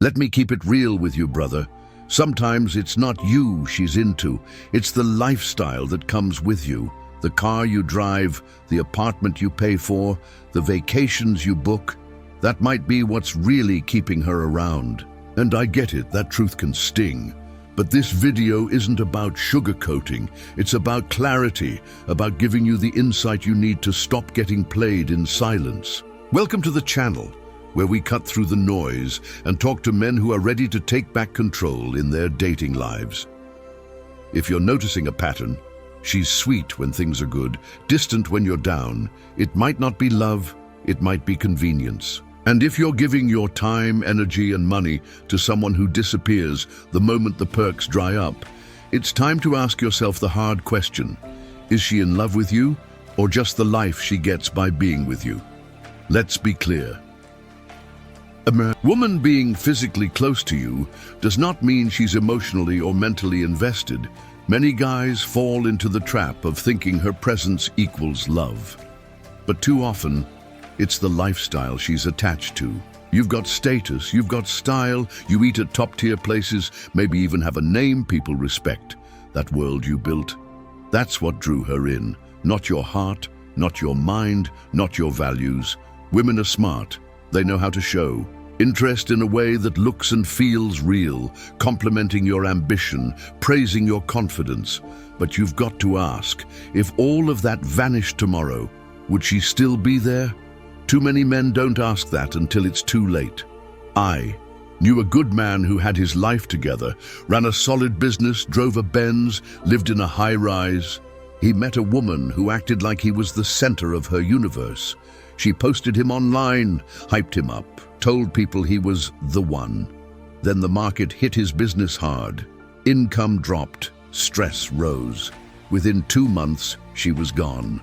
Let me keep it real with you, brother. Sometimes it's not you she's into, it's the lifestyle that comes with you. The car you drive, the apartment you pay for, the vacations you book. That might be what's really keeping her around. And I get it, that truth can sting. But this video isn't about sugarcoating. It's about clarity, about giving you the insight you need to stop getting played in silence. Welcome to the channel, where we cut through the noise and talk to men who are ready to take back control in their dating lives. If you're noticing a pattern, she's sweet when things are good, distant when you're down. It might not be love, it might be convenience. And if you're giving your time, energy, and money to someone who disappears the moment the perks dry up, it's time to ask yourself the hard question. Is she in love with you, or just the life she gets by being with you? Let's be clear. A woman being physically close to you does not mean she's emotionally or mentally invested. Many guys fall into the trap of thinking her presence equals love. But too often, it's the lifestyle she's attached to. You've got status, you've got style, you eat at top-tier places, maybe even have a name people respect. That world you built, that's what drew her in. Not your heart, not your mind, not your values. Women are smart. They know how to show interest in a way that looks and feels real, complimenting your ambition, praising your confidence. But you've got to ask, if all of that vanished tomorrow, would she still be there? Too many men don't ask that until it's too late. I knew a good man who had his life together, ran a solid business, drove a Benz, lived in a high-rise. He met a woman who acted like he was the center of her universe. She posted him online, hyped him up, told people he was the one. Then the market hit his business hard. Income dropped, stress rose. Within 2 months, she was gone.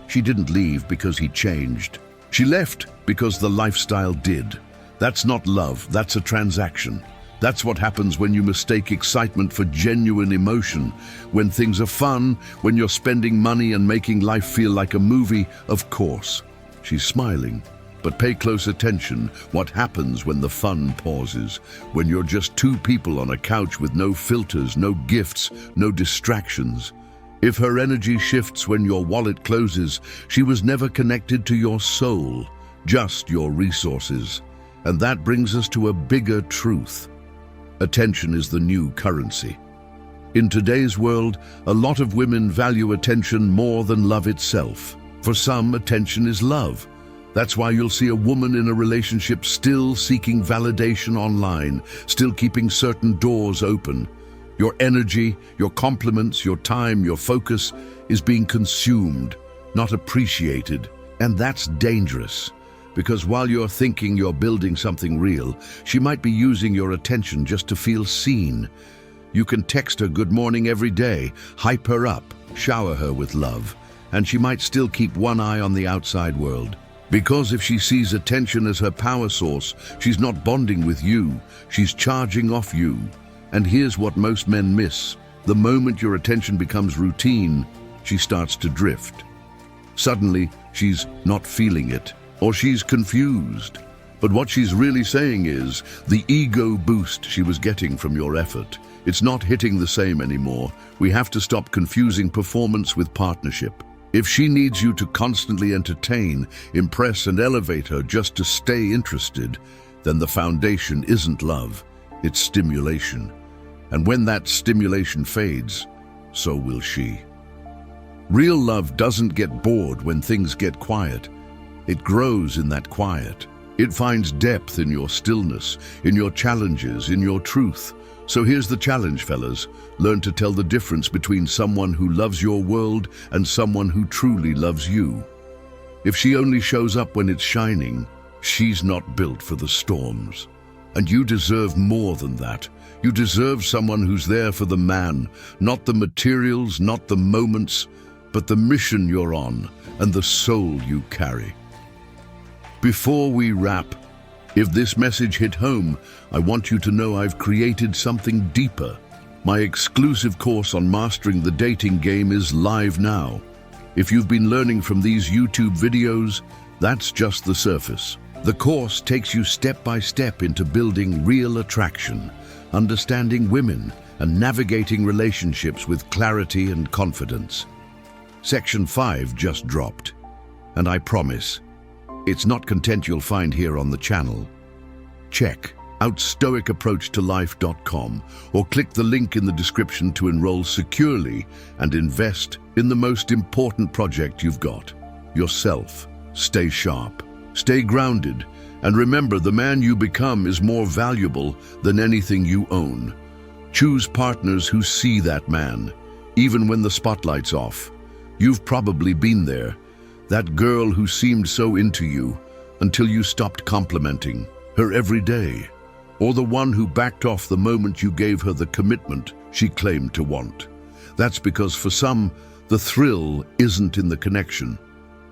She didn't leave because he changed. She left because the lifestyle did. That's not love, that's a transaction. That's what happens when you mistake excitement for genuine emotion. When things are fun, when you're spending money and making life feel like a movie, of course. She's smiling, but pay close attention. What happens when the fun pauses? When you're just two people on a couch with no filters, no gifts, no distractions. If her energy shifts when your wallet closes, she was never connected to your soul, just your resources. And that brings us to a bigger truth. Attention is the new currency. In today's world, a lot of women value attention more than love itself. For some, attention is love. That's why you'll see a woman in a relationship still seeking validation online, still keeping certain doors open. Your energy, your compliments, your time, your focus is being consumed, not appreciated. And that's dangerous, because while you're thinking you're building something real, she might be using your attention just to feel seen. You can text her good morning every day, hype her up, shower her with love, and she might still keep one eye on the outside world. Because if she sees attention as her power source, she's not bonding with you, she's charging off you. And here's what most men miss. The moment your attention becomes routine, she starts to drift. Suddenly, she's not feeling it, or she's confused. But what she's really saying is, the ego boost she was getting from your effort, it's not hitting the same anymore. We have to stop confusing performance with partnership. If she needs you to constantly entertain, impress, and elevate her just to stay interested, then the foundation isn't love, it's stimulation. And when that stimulation fades, so will she. Real love doesn't get bored when things get quiet. It grows in that quiet. It finds depth in your stillness, in your challenges, in your truth. So here's the challenge, fellas. Learn to tell the difference between someone who loves your world and someone who truly loves you. If she only shows up when it's shining, she's not built for the storms. And you deserve more than that. You deserve someone who's there for the man, not the materials, not the moments, but the mission you're on and the soul you carry. Before we wrap, if this message hit home, I want you to know I've created something deeper. My exclusive course on mastering the dating game is live now. If you've been learning from these YouTube videos, that's just the surface. The course takes you step by step into building real attraction, understanding women, and navigating relationships with clarity and confidence. Section 5 just dropped, and I promise, it's not content you'll find here on the channel. Check out stoicapproachtolife.com or click the link in the description to enroll securely and invest in the most important project you've got, yourself. Stay sharp, stay grounded, and remember, the man you become is more valuable than anything you own. Choose partners who see that man, even when the spotlight's off. You've probably been there, that girl who seemed so into you until you stopped complimenting her every day, or the one who backed off the moment you gave her the commitment she claimed to want. That's because for some, the thrill isn't in the connection.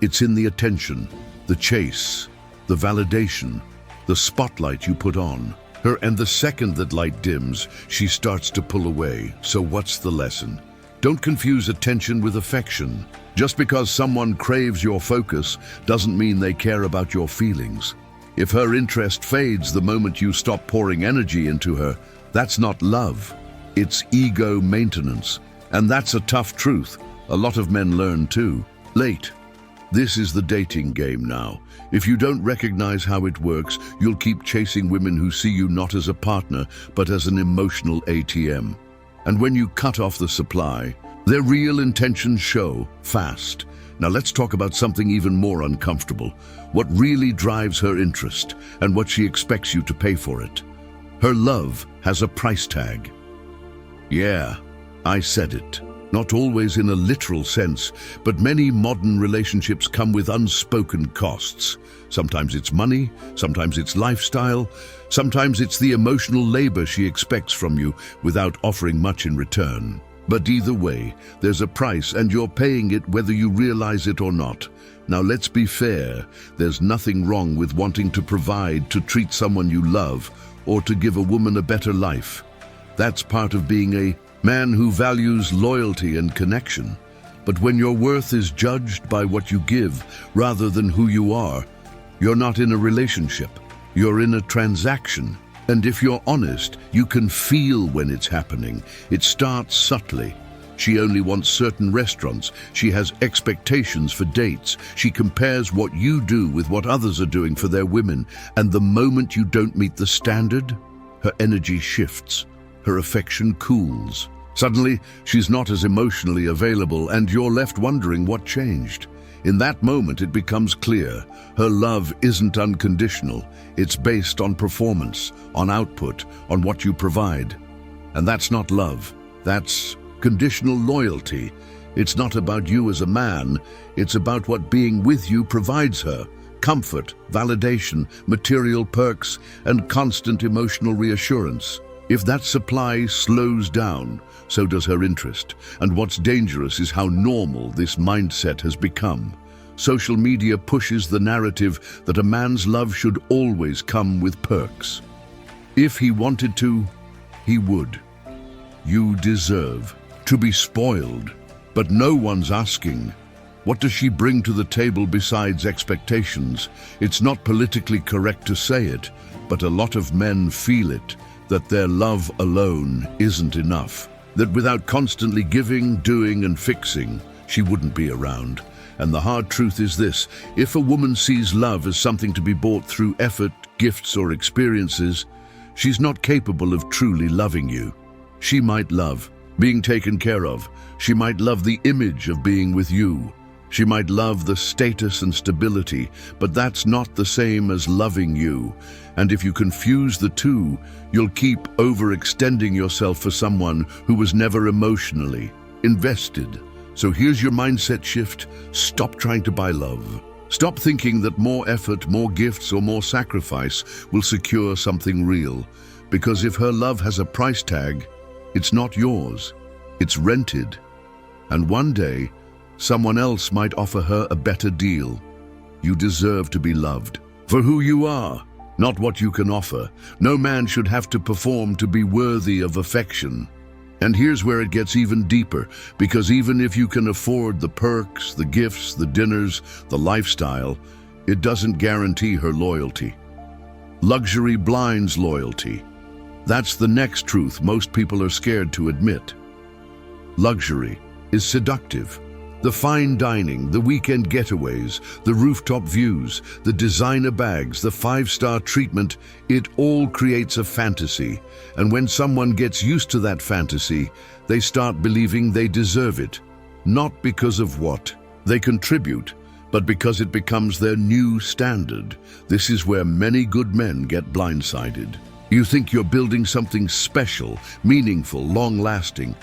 It's in the attention, the chase, the validation, the spotlight you put on her, and the second that light dims, she starts to pull away. So what's the lesson? Don't confuse attention with affection. Just because someone craves your focus doesn't mean they care about your feelings. If her interest fades the moment you stop pouring energy into her, that's not love. It's ego maintenance. And that's a tough truth. A lot of men learn too late. This is the dating game now. If you don't recognize how it works, you'll keep chasing women who see you not as a partner, but as an emotional ATM. And when you cut off the supply, their real intentions show fast. Now let's talk about something even more uncomfortable. What really drives her interest and what she expects you to pay for it. Her love has a price tag. Yeah, I said it. Not always in a literal sense, but many modern relationships come with unspoken costs. Sometimes it's money, sometimes it's lifestyle, sometimes it's the emotional labor she expects from you without offering much in return. But either way, there's a price and you're paying it whether you realize it or not. Now let's be fair, there's nothing wrong with wanting to provide, to treat someone you love, or to give a woman a better life. That's part of being a man who values loyalty and connection. But when your worth is judged by what you give rather than who you are, you're not in a relationship, you're in a transaction. And if you're honest, you can feel when it's happening. It starts subtly. She only wants certain restaurants. She has expectations for dates. She compares what you do with what others are doing for their women. And the moment you don't meet the standard, her energy shifts. Her affection cools. Suddenly, she's not as emotionally available, and you're left wondering what changed. In that moment, it becomes clear. Her love isn't unconditional. It's based on performance, on output, on what you provide. And that's not love. That's conditional loyalty. It's not about you as a man. It's about what being with you provides her. Comfort, validation, material perks, and constant emotional reassurance. If that supply slows down, so does her interest. And what's dangerous is how normal this mindset has become. Social media pushes the narrative that a man's love should always come with perks. If he wanted to, he would. You deserve to be spoiled. But no one's asking, what does she bring to the table besides expectations? It's not politically correct to say it, but a lot of men feel it, that their love alone isn't enough. That without constantly giving, doing, and fixing, she wouldn't be around. And the hard truth is this: if a woman sees love as something to be bought through effort, gifts, or experiences, she's not capable of truly loving you. She might love being taken care of. She might love the image of being with you. She might love the status and stability, but that's not the same as loving you. And if you confuse the two, you'll keep overextending yourself for someone who was never emotionally invested. So here's your mindset shift. Stop trying to buy love. Stop thinking that more effort, more gifts, or more sacrifice will secure something real. Because if her love has a price tag, it's not yours. It's rented. And one day, someone else might offer her a better deal. You deserve to be loved for who you are, not what you can offer. No man should have to perform to be worthy of affection. And here's where it gets even deeper, because even if you can afford the perks, the gifts, the dinners, the lifestyle, it doesn't guarantee her loyalty. Luxury blinds loyalty. That's the next truth most people are scared to admit. Luxury is seductive. The fine dining, the weekend getaways, the rooftop views, the designer bags, the five-star treatment, it all creates a fantasy. And when someone gets used to that fantasy, they start believing they deserve it. Not because of what they contribute, but because it becomes their new standard. This is where many good men get blindsided. You think you're building something special, meaningful, long-lasting,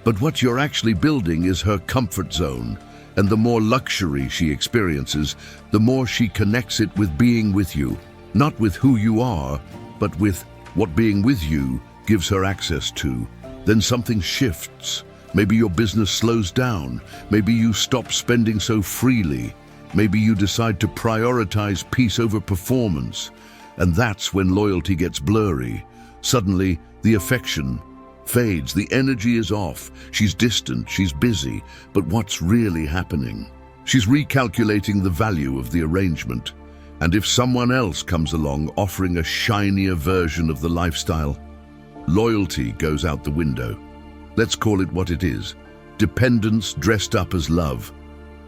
but what you're actually building is her comfort zone. And the more luxury she experiences, the more she connects it with being with you. Not with who you are, but with what being with you gives her access to. Then something shifts. Maybe your business slows down. Maybe you stop spending so freely. Maybe you decide to prioritize peace over performance. And that's when loyalty gets blurry. Suddenly, the affection fades, the energy is off, she's distant, she's busy, but what's really happening? She's recalculating the value of the arrangement. And if someone else comes along offering a shinier version of the lifestyle, loyalty goes out the window. Let's call it what it is: dependence dressed up as love.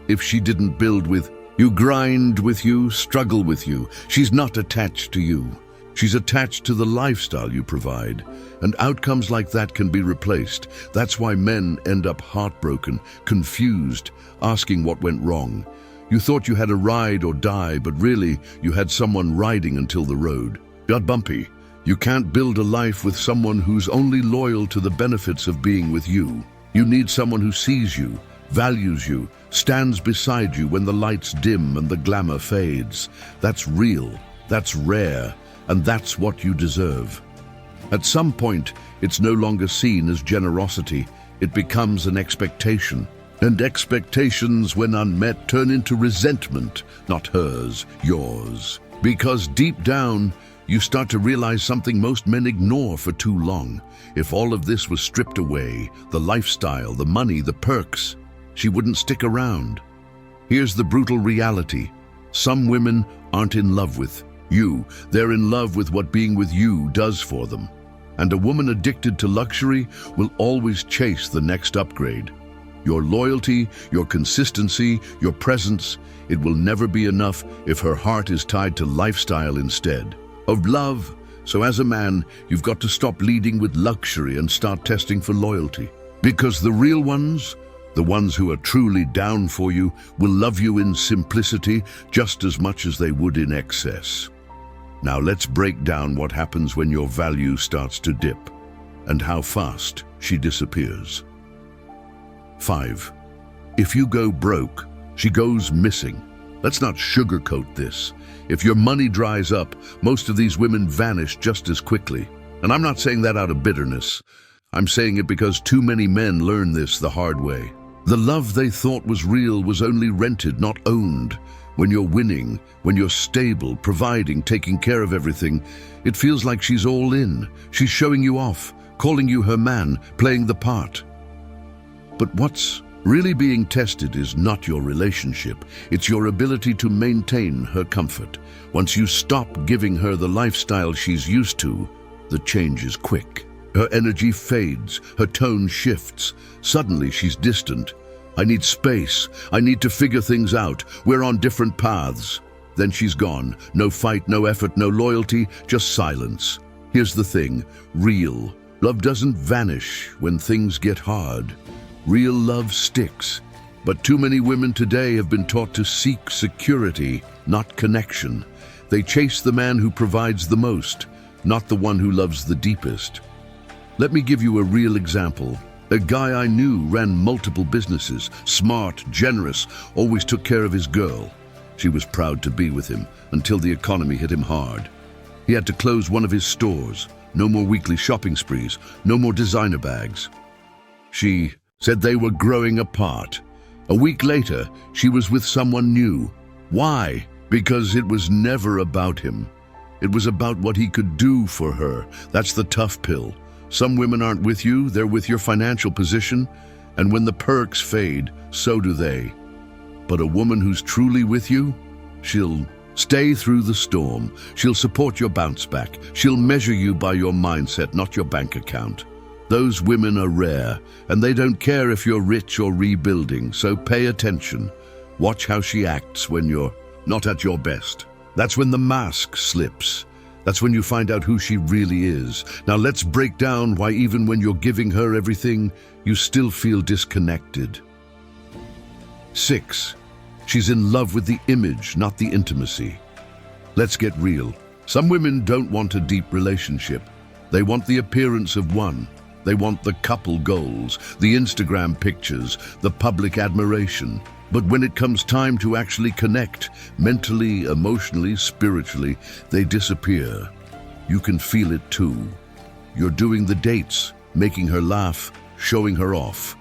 If she didn't build with you, grind with you, struggle with you, she's not attached to you. She's attached to the lifestyle you provide, and outcomes like that can be replaced. That's why men end up heartbroken, confused, asking what went wrong. You thought you had a ride or die, but really you had someone riding until the road got bumpy. You can't build a life with someone who's only loyal to the benefits of being with you. You need someone who sees you, values you, stands beside you when the lights dim and the glamour fades. That's real, that's rare, and that's what you deserve. At some point, it's no longer seen as generosity. It becomes an expectation. And expectations, when unmet, turn into resentment, not hers, yours. Because deep down, you start to realize something most men ignore for too long. If all of this was stripped away, the lifestyle, the money, the perks, she wouldn't stick around. Here's the brutal reality. Some women aren't in love with you. They're in love with what being with you does for them. And a woman addicted to luxury will always chase the next upgrade. Your loyalty, your consistency, your presence, it will never be enough if her heart is tied to lifestyle instead of love. So as a man, you've got to stop leading with luxury and start testing for loyalty. Because the real ones, the ones who are truly down for you, will love you in simplicity just as much as they would in excess. Now let's break down what happens when your value starts to dip and how fast she disappears. 5. If you go broke, she goes missing. Let's not sugarcoat this. If your money dries up, most of these women vanish just as quickly. And I'm not saying that out of bitterness. I'm saying it because too many men learn this the hard way. The love they thought was real was only rented, not owned. When you're winning, when you're stable, providing, taking care of everything, it feels like she's all in. She's showing you off, calling you her man, playing the part. But what's really being tested is not your relationship. It's your ability to maintain her comfort. Once you stop giving her the lifestyle she's used to, the change is quick. Her energy fades, her tone shifts. Suddenly she's distant. I need space. I need to figure things out. We're on different paths. Then she's gone. No fight, no effort, no loyalty, just silence. Here's the thing. Real love doesn't vanish when things get hard. Real love sticks. But too many women today have been taught to seek security, not connection. They chase the man who provides the most, not the one who loves the deepest. Let me give you a real example. A guy I knew ran multiple businesses, smart, generous, always took care of his girl. She was proud to be with him until the economy hit him hard. He had to close one of his stores. No more weekly shopping sprees, no more designer bags. She said they were growing apart. A week later, she was with someone new. Why? Because it was never about him. It was about what he could do for her. That's the tough pill. Some women aren't with you, they're with your financial position, and when the perks fade, so do they. But a woman who's truly with you, she'll Stay through the storm. She'll support your bounce back. She'll measure you by your mindset, not your bank account. Those women are rare, and they don't care if you're rich or rebuilding, so pay attention. Watch how she acts when you're not at your best. That's when the mask slips. That's when you find out who she really is. Now let's break down why even when you're giving her everything, you still feel disconnected. 6. She's in love with the image, not the intimacy. Let's get real. Some women don't want a deep relationship. They want the appearance of one. They want the couple goals, the Instagram pictures, the public admiration. But when it comes time to actually connect, mentally, emotionally, spiritually, they disappear. You can feel it too. You're doing the dates, making her laugh, showing her off.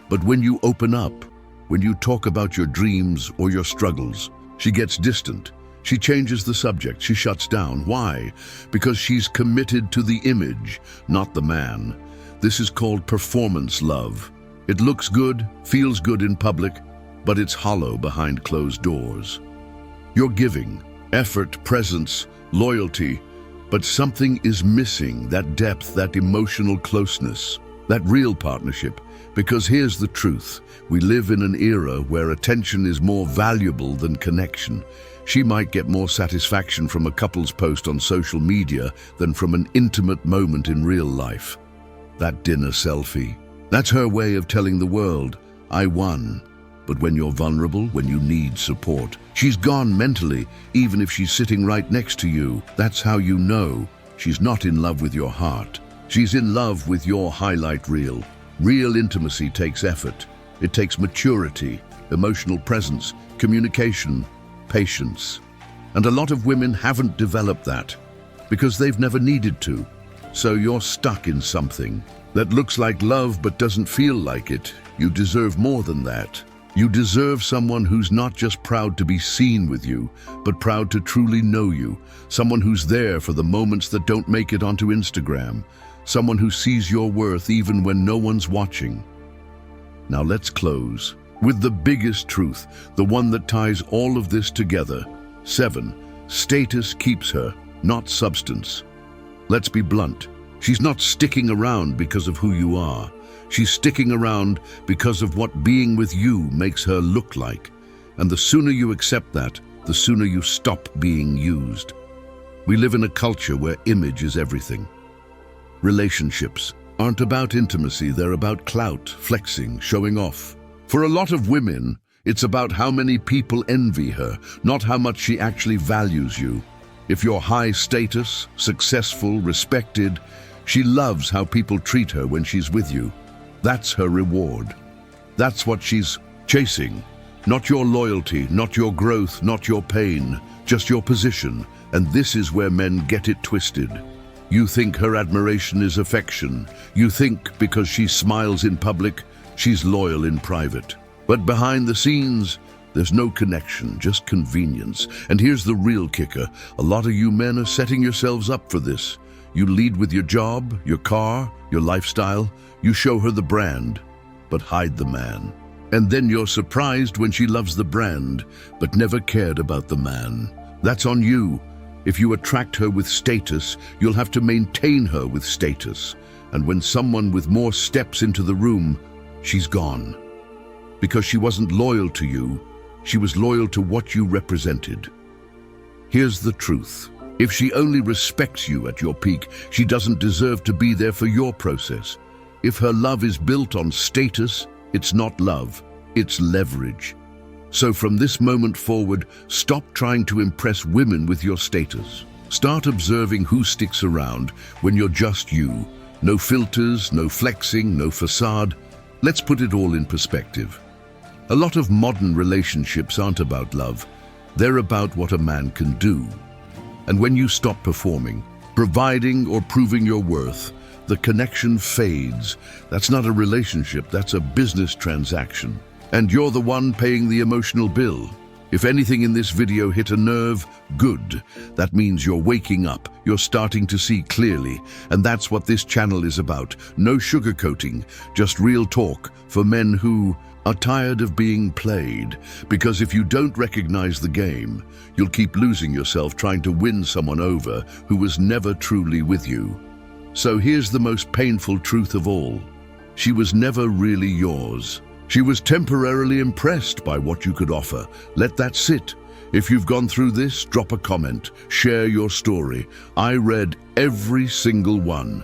But when you open up, when you talk about your dreams or your struggles, she gets distant. She changes the subject, she shuts down. Why? Because she's committed to the image, not the man. This is called performance love. It looks good, feels good in public, but it's hollow behind closed doors. You're giving, effort, presence, loyalty, but something is missing, that depth, that emotional closeness, that real partnership. Because here's the truth, we live in an era where attention is more valuable than connection. She might get more satisfaction from a couple's post on social media than from an intimate moment in real life. That dinner selfie, that's her way of telling the world, I won. But when you're vulnerable, when you need support, she's gone mentally, even if she's sitting right next to you. That's how you know she's not in love with your heart. She's in love with your highlight reel. Real intimacy takes effort. It takes maturity, emotional presence, communication, patience. And a lot of women haven't developed that because they've never needed to. So you're stuck in something that looks like love but doesn't feel like it. You deserve more than that. You deserve someone who's not just proud to be seen with you, but proud to truly know you. Someone who's there for the moments that don't make it onto Instagram. Someone who sees your worth even when no one's watching. Now let's close with the biggest truth, the one that ties all of this together. 7. Status keeps her, not substance. Let's be blunt. She's not sticking around because of who you are. She's sticking around because of what being with you makes her look like. And the sooner you accept that, the sooner you stop being used. We live in a culture where image is everything. Relationships aren't about intimacy, they're about clout, flexing, showing off. For a lot of women, it's about how many people envy her, not how much she actually values you. If you're high status, successful, respected, she loves how people treat her when she's with you. That's her reward. That's what she's chasing. Not your loyalty, not your growth, not your pain, just your position. And this is where men get it twisted. You think her admiration is affection. You think because she smiles in public, she's loyal in private. But behind the scenes, there's no connection, just convenience. And here's the real kicker. A lot of you men are setting yourselves up for this. You lead with your job, your car, your lifestyle. You show her the brand, but hide the man. And then you're surprised when she loves the brand, but never cared about the man. That's on you. If you attract her with status, you'll have to maintain her with status. And when someone with more steps into the room, she's gone. Because she wasn't loyal to you, she was loyal to what you represented. Here's the truth. If she only respects you at your peak, she doesn't deserve to be there for your process. If her love is built on status, it's not love, it's leverage. So from this moment forward, stop trying to impress women with your status. Start observing who sticks around when you're just you. No filters, no flexing, no facade. Let's put it all in perspective. A lot of modern relationships aren't about love. They're about what a man can do. And when you stop performing, providing or proving your worth, the connection fades. That's not a relationship, that's a business transaction. And you're the one paying the emotional bill. If anything in this video hit a nerve, good. That means you're waking up, you're starting to see clearly. And that's what this channel is about. No sugarcoating, just real talk for men who are tired of being played, because if you don't recognize the game, you'll keep losing yourself trying to win someone over who was never truly with you. So here's the most painful truth of all. She was never really yours. She was temporarily impressed by what you could offer. Let that sit. If you've gone through this, drop a comment, share your story. I read every single one.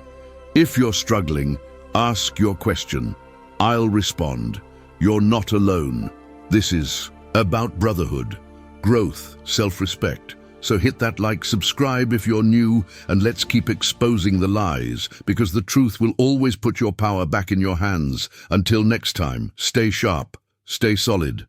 If you're struggling, ask your question. I'll respond. You're not alone. This is about brotherhood, growth, self-respect. So hit that like, subscribe if you're new, and let's keep exposing the lies, because the truth will always put your power back in your hands. Until next time, stay sharp, stay solid.